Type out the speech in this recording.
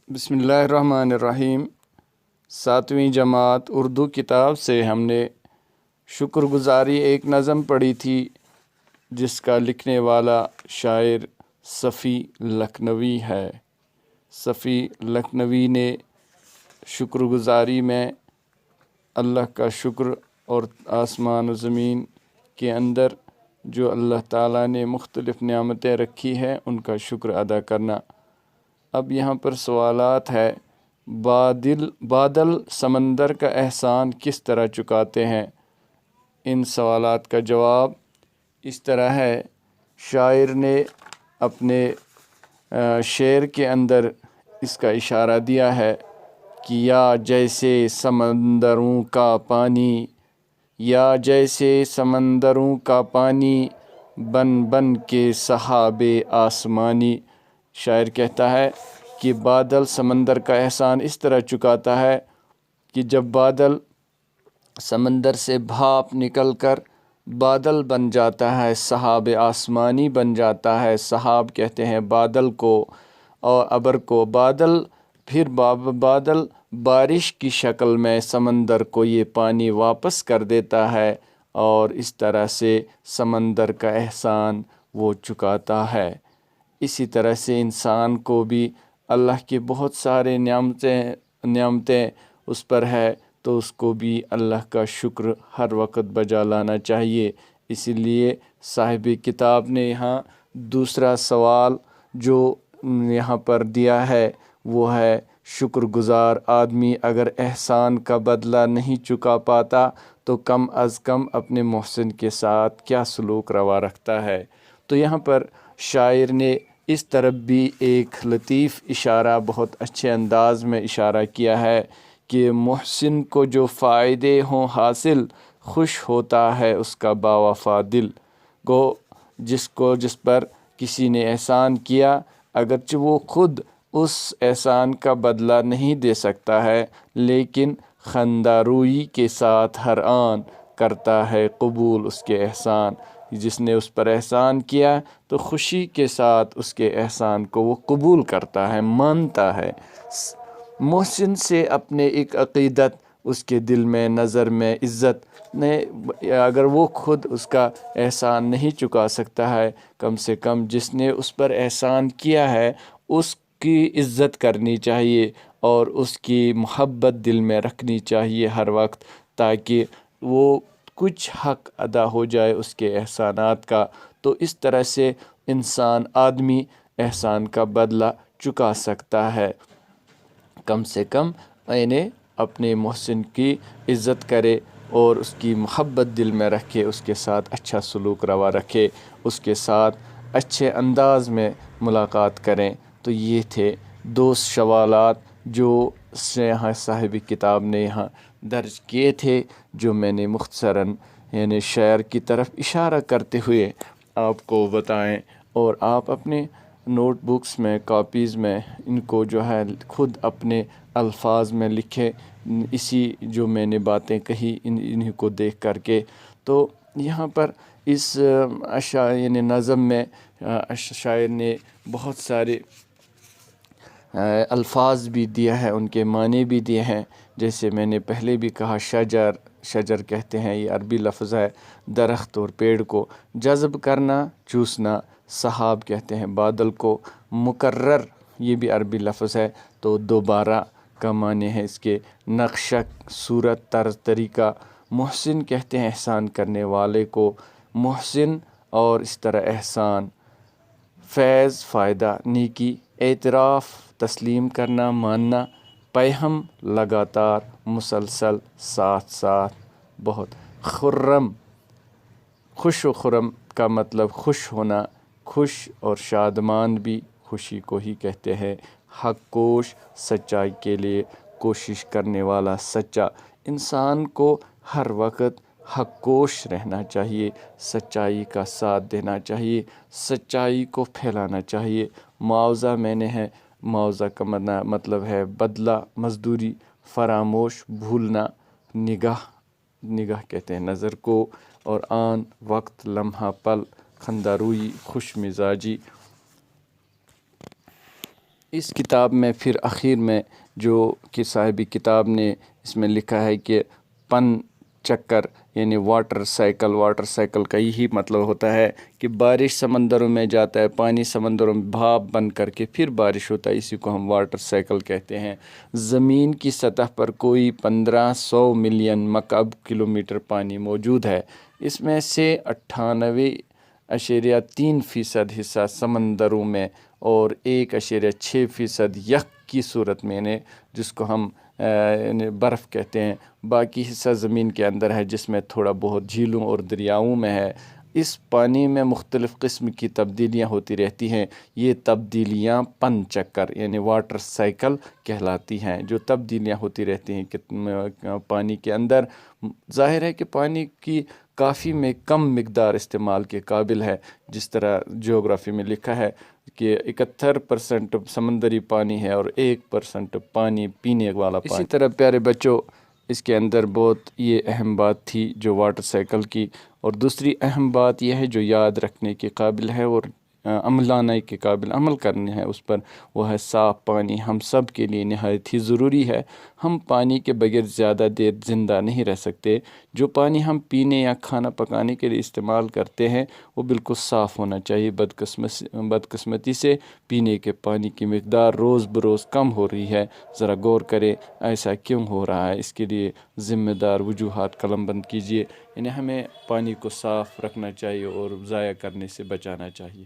بسم اللہ الرحمن الرحیم۔ 7ویں جماعت اردو کتاب سے ہم نے شکر گزاری ایک نظم پڑھی تھی جس کا لکھنے والا شاعر صفی لکھنوی ہے۔ صفی لکھنوی نے شکر گزاری میں اللہ کا شکر اور آسمان و زمین کے اندر جو اللہ تعالیٰ نے مختلف نعمتیں رکھی ہیں ان کا شکر ادا کرنا۔ اب یہاں پر سوالات ہے، بادل سمندر کا احسان کس طرح چکاتے ہیں؟ ان سوالات کا جواب اس طرح ہے، شاعر نے اپنے شعر کے اندر اس کا اشارہ دیا ہے کہ یا جیسے سمندروں کا پانی، یا جیسے سمندروں کا پانی بن بن کے سحاب آسمانی۔ شاعر کہتا ہے کہ بادل سمندر کا احسان اس طرح چکاتا ہے کہ جب بادل سمندر سے بھاپ نکل کر بادل بن جاتا ہے، سحاب آسمانی بن جاتا ہے۔ سحاب کہتے ہیں بادل کو اور ابر کو۔ پھر بادل بارش کی شکل میں سمندر کو یہ پانی واپس کر دیتا ہے اور اس طرح سے سمندر کا احسان وہ چکاتا ہے۔ اسی طرح سے انسان کو بھی اللہ کی بہت سارے نعمتیں اس پر ہے تو اس کو بھی اللہ کا شکر ہر وقت بجا لانا چاہیے۔ اسی لیے صاحب کتاب نے یہاں دوسرا سوال جو یہاں پر دیا ہے وہ ہے، شکر گزار آدمی اگر احسان کا بدلہ نہیں چکا پاتا تو کم از کم اپنے محسن کے ساتھ کیا سلوک روا رکھتا ہے۔ تو یہاں پر شاعر نے اس طرف بھی ایک لطیف اشارہ، بہت اچھے انداز میں اشارہ کیا ہے کہ محسن کو جو فائدے ہوں حاصل، خوش ہوتا ہے اس کا باوفا دل۔ جس پر کسی نے احسان کیا، اگرچہ وہ خود اس احسان کا بدلہ نہیں دے سکتا ہے لیکن خندہ روئی کے ساتھ ہر آن کرتا ہے قبول اس کے احسان۔ جس نے اس پر احسان کیا تو خوشی کے ساتھ اس کے احسان کو وہ قبول کرتا ہے، مانتا ہے۔ محسن سے اپنے ایک عقیدت، اس کے دل میں، نظر میں عزت نے، اگر وہ خود اس کا احسان نہیں چکا سکتا ہے، کم سے کم جس نے اس پر احسان کیا ہے اس کی عزت کرنی چاہیے اور اس کی محبت دل میں رکھنی چاہیے ہر وقت، تاکہ وہ کچھ حق ادا ہو جائے اس کے احسانات کا۔ تو اس طرح سے آدمی احسان کا بدلہ چکا سکتا ہے۔ کم سے کم اپنے محسن کی عزت کرے اور اس کی محبت دل میں رکھے، اس کے ساتھ اچھا سلوک روا رکھے، اس کے ساتھ اچھے انداز میں ملاقات کریں۔ تو یہ تھے 2 سوالات جو یہاں صاحب کتاب نے یہاں درج کیے تھے، جو میں نے مختصراً شعر کی طرف اشارہ کرتے ہوئے آپ کو بتائیں، اور آپ اپنے نوٹ بکس میں، کاپیز میں ان کو جو ہے خود اپنے الفاظ میں لکھیں، اسی جو میں نے باتیں کہی انہی کو دیکھ کر کے۔ تو یہاں پر اس نظم میں شاعر نے بہت سارے الفاظ بھی دیا ہے، ان کے معنی بھی دیے ہیں۔ جیسے میں نے پہلے بھی کہا، شجر کہتے ہیں، یہ عربی لفظ ہے، درخت اور پیڑ کو جذب کرنا، چوسنا۔ سحاب کہتے ہیں بادل کو، مکرر یہ بھی عربی لفظ ہے تو دوبارہ کا معنی ہے اس کے، نقشہ، صورت، طرز، طریقہ۔ محسن کہتے ہیں احسان کرنے والے کو، محسن اور اس طرح احسان، فیض، فائدہ، نیکی، اعتراف، تسلیم کرنا، ماننا، پیہم، لگاتار، مسلسل، ساتھ ساتھ، بہت، خرم، خوش و خرم کا مطلب خوش ہونا، خوش اور شادمان بھی خوشی کو ہی کہتے ہیں۔ حق کوش، سچائی کے لیے کوشش کرنے والا، سچا۔ انسان کو ہر وقت حق کوش رہنا چاہیے، سچائی کا ساتھ دینا چاہیے، سچائی کو پھیلانا چاہیے۔ معاوضہ معاوضہ کا مطلب ہے بدلہ، مزدوری، فراموش، بھولنا، نگاہ کہتے ہیں نظر کو، اور آن، وقت، لمحہ، پل، خندہ روئی، خوش مزاجی۔ اس کتاب میں پھر آخر میں جو کہ صاحب کتاب نے اس میں لکھا ہے کہ پن چکر یعنی واٹر سائیکل کا یہی مطلب ہوتا ہے کہ بارش سمندروں میں جاتا ہے، پانی سمندروں میں بھاپ بن کر کے پھر بارش ہوتا ہے، اسی کو ہم واٹر سائیکل کہتے ہیں۔ زمین کی سطح پر کوئی 1500 ملین مکعب کلومیٹر پانی موجود ہے، اس میں سے 98.3% حصہ سمندروں میں اور 1.6% یخ کی صورت میں جس کو ہم برف کہتے ہیں، باقی حصہ زمین کے اندر ہے جس میں تھوڑا بہت جھیلوں اور دریاؤں میں ہے۔ اس پانی میں مختلف قسم کی تبدیلیاں ہوتی رہتی ہیں، یہ تبدیلیاں پن چکر یعنی واٹر سائیکل کہلاتی ہیں، جو تبدیلیاں ہوتی رہتی ہیں پانی کے اندر۔ ظاہر ہے کہ پانی کی کافی میں کم مقدار استعمال کے قابل ہے، جس طرح جیوگرافی میں لکھا ہے کہ 71% سمندری پانی ہے اور 1% پانی پینے والا پانی۔ اسی طرح پیارے بچوں، اس کے اندر بہت یہ اہم بات تھی جو واٹر سائیکل کی، اور دوسری اہم بات یہ ہے جو یاد رکھنے کے قابل ہے اور عمل لانے کے قابل عمل کرنے ہے اس پر، وہ ہے صاف پانی ہم سب کے لیے نہایت ہی ضروری ہے۔ ہم پانی کے بغیر زیادہ دیر زندہ نہیں رہ سکتے۔ جو پانی ہم پینے یا کھانا پکانے کے لیے استعمال کرتے ہیں وہ بالکل صاف ہونا چاہیے۔ بدقسمتی سے پینے کے پانی کی مقدار روز بروز کم ہو رہی ہے، ذرا غور کریں ایسا کیوں ہو رہا ہے، اس کے لیے ذمہ دار وجوہات قلم بند کیجیے، یعنی ہمیں پانی کو صاف رکھنا چاہیے اور ضائع کرنے سے بچانا چاہیے۔